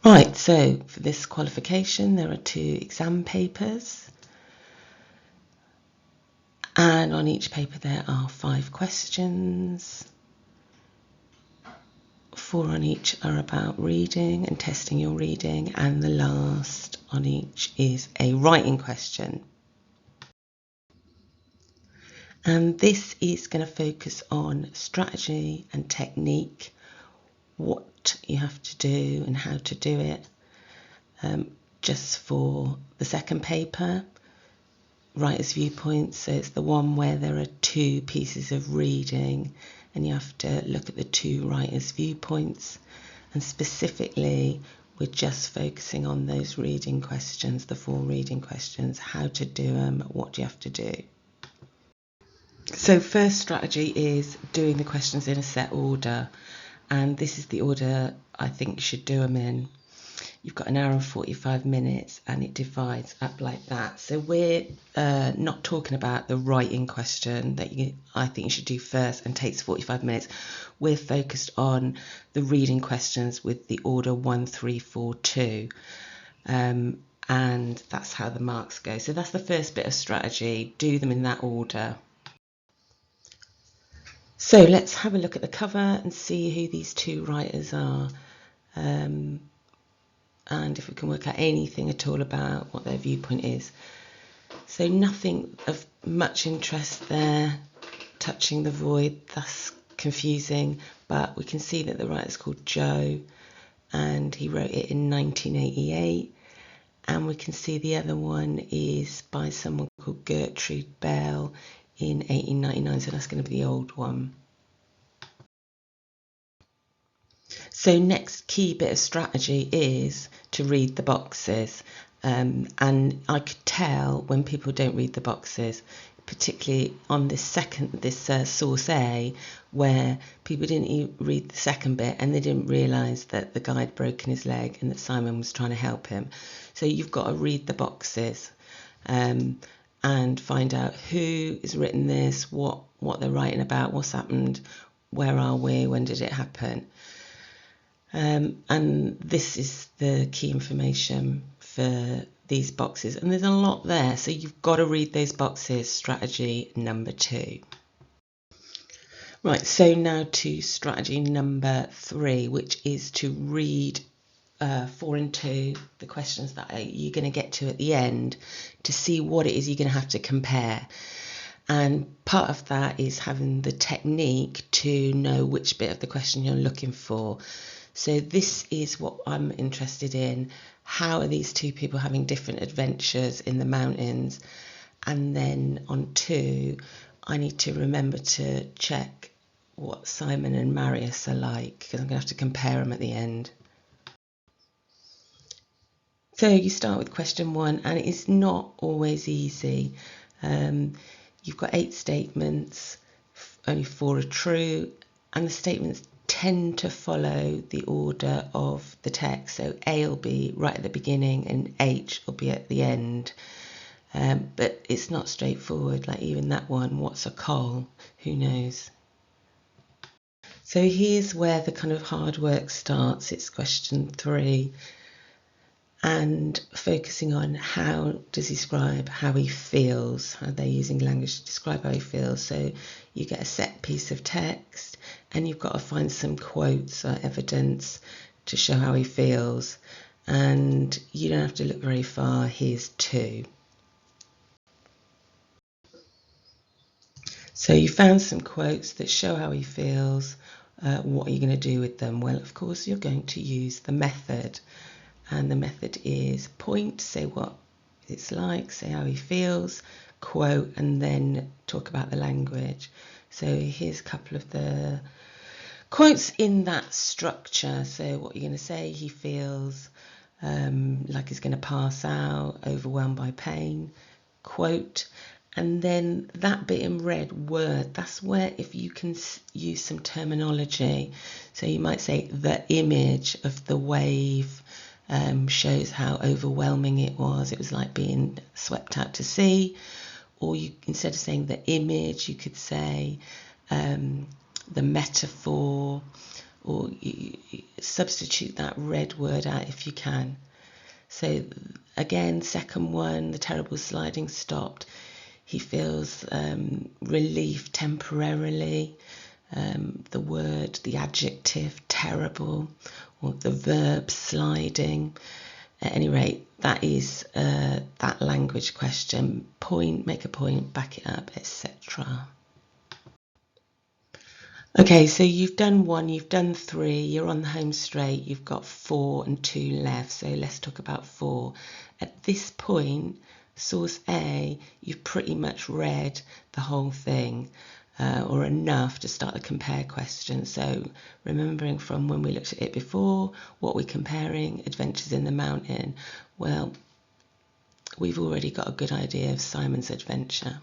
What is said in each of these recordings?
Right, so for this qualification there are 2 exam papers, and on each paper there are 5 questions. 4 on each are about reading and testing your reading, and the last on each is a writing question. And this is going to focus on strategy and technique, what you have to do and how to do it. Just for the second paper, writer's viewpoints, so it's the one where there are 2 pieces of reading and you have to look at the 2 writers' viewpoints, and specifically we're just focusing on those reading questions, the 4 reading questions, how to do them, what do you have to do. So first strategy is doing the questions in a set order, and this is the order I think you should do them in. You've got an hour and 45 minutes and it divides up like that. So we're not talking about the writing question that I think you should do first and takes 45 minutes. We're focused on the reading questions with the order 1, 3, 4, 2. And that's how the marks go. So that's the first bit of strategy. Do them in that order. So let's have a look at the cover and see who these 2 writers are. And if we can work out anything at all about what their viewpoint is. So nothing of much interest there, touching the void, that's confusing, but we can see that the writer's called Joe and he wrote it in 1988, and we can see the other one is by someone called Gertrude Bell in 1899, so that's going to be the old one. So next key bit of strategy is to read the boxes, and I could tell when people don't read the boxes, particularly on this source A, where people didn't read the second bit and they didn't realise that the guy had broken his leg and that Simon was trying to help him. So you've got to read the boxes and find out who has written this, what they're writing about, what's happened, where are we, when did it happen. And this is the key information for these boxes, and there's a lot there, so you've got to read those boxes. Strategy number 2. Right, so now to strategy number 3, which is to read 4 and 2, the questions that you're going to get to at the end, to see what it is you're going to have to compare. And part of that is having the technique to know which bit of the question you're looking for. So this is what I'm interested in. How are these 2 people having different adventures in the mountains? And then on 2, I need to remember to check what Simon and Marius are like, because I'm going to have to compare them at the end. So you start with question 1, and it is not always easy. You've got 8 statements, only 4 are true, and the statements tend to follow the order of the text. So A will be right at the beginning and H will be at the end. But it's not straightforward, like even that one, what's a coal? Who knows? So here's where the kind of hard work starts. It's question 3. And focusing on how does he describe how he feels, how they're using language to describe how he feels. So you get a set piece of text and you've got to find some quotes or evidence to show how he feels, and you don't have to look very far. Here's 2. So you found some quotes that show how he feels. What are you going to do with them? Well, of course you're going to use the method. And the method is point, say what it's like, say how he feels, quote, and then talk about the language. So here's a couple of the quotes in that structure. So what you're going to say: he feels like he's going to pass out, overwhelmed by pain, quote. And then that bit in red, word, that's where if you can use some terminology. So you might say the image of the wave shows how overwhelming it was. It was like being swept out to sea. Or you, instead of saying the image, you could say the metaphor, or you substitute that red word out if you can. So again, second one, the terrible sliding stopped. He feels relief temporarily. The adjective terrible, or the verb sliding. At any rate, that is that language question. Point, make a point, back it up, etc. Okay, so you've done 1, you've done 3, you're on the home straight, you've got 4 and 2 left, so let's talk about 4. At this point, source A, you've pretty much read the whole thing, or enough to start the compare question. So remembering from when we looked at it before, what we're comparing, Adventures in the Mountain, well, we've already got a good idea of Simon's adventure.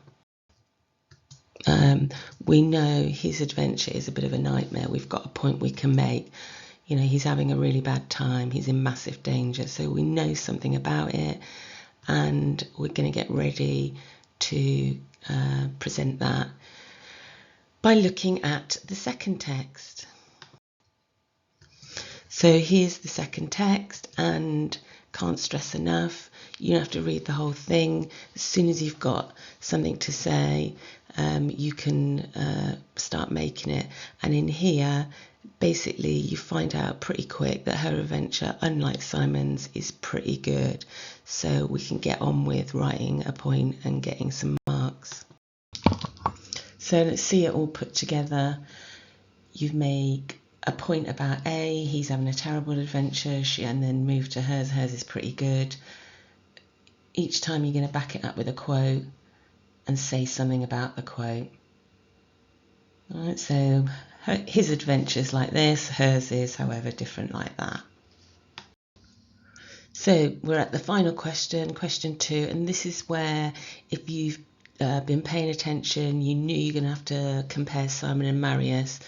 We know his adventure is a bit of a nightmare. We've got a point we can make. You know, he's having a really bad time. He's in massive danger. So we know something about it, and we're going to get ready to present that by looking at the second text. So here's the second text, and can't stress enough, you don't have to read the whole thing. As soon as you've got something to say, you can start making it. And in here, basically, you find out pretty quick that her adventure, unlike Simon's, is pretty good. So we can get on with writing a point and getting some marks. So let's see it all put together. You make a point about A, he's having a terrible adventure, and then move to hers. Hers is pretty good. Each time you're going to back it up with a quote and say something about the quote. All right, so his adventure's like this, hers is, however, different like that. So we're at the final question, question 2, and this is where, if you've been paying attention, you knew you're going to have to compare Simon and Marius.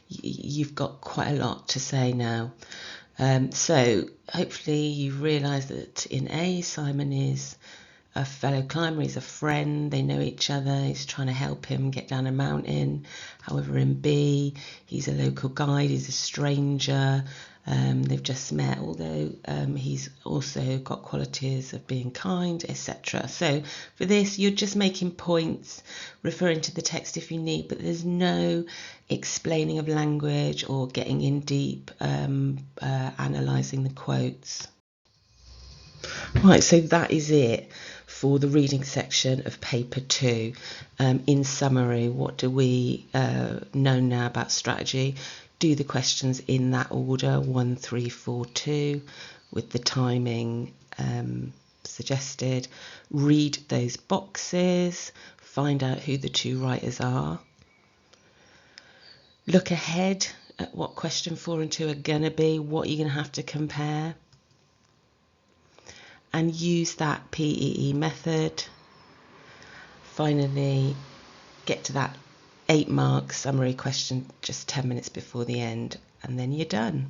You've got quite a lot to say now. So hopefully you've realised that in A, Simon is a fellow climber, he's a friend, they know each other, he's trying to help him get down a mountain. However, in B, he's a local guide, he's a stranger, they've just met, although he's also got qualities of being kind, etc. So for this, you're just making points, referring to the text if you need, but there's no explaining of language or getting in deep, analysing the quotes. Right, so that is it for the reading section of paper 2. In summary, what do we know now about strategy? Do the questions in that order, 1, 3, 4, 2, with the timing suggested. Read those boxes, find out who the 2 writers are. Look ahead at what question 4 and 2 are going to be, what you're going to have to compare. And use that PEE method. Finally, get to that 8 mark summary question just 10 minutes before the end, and then you're done.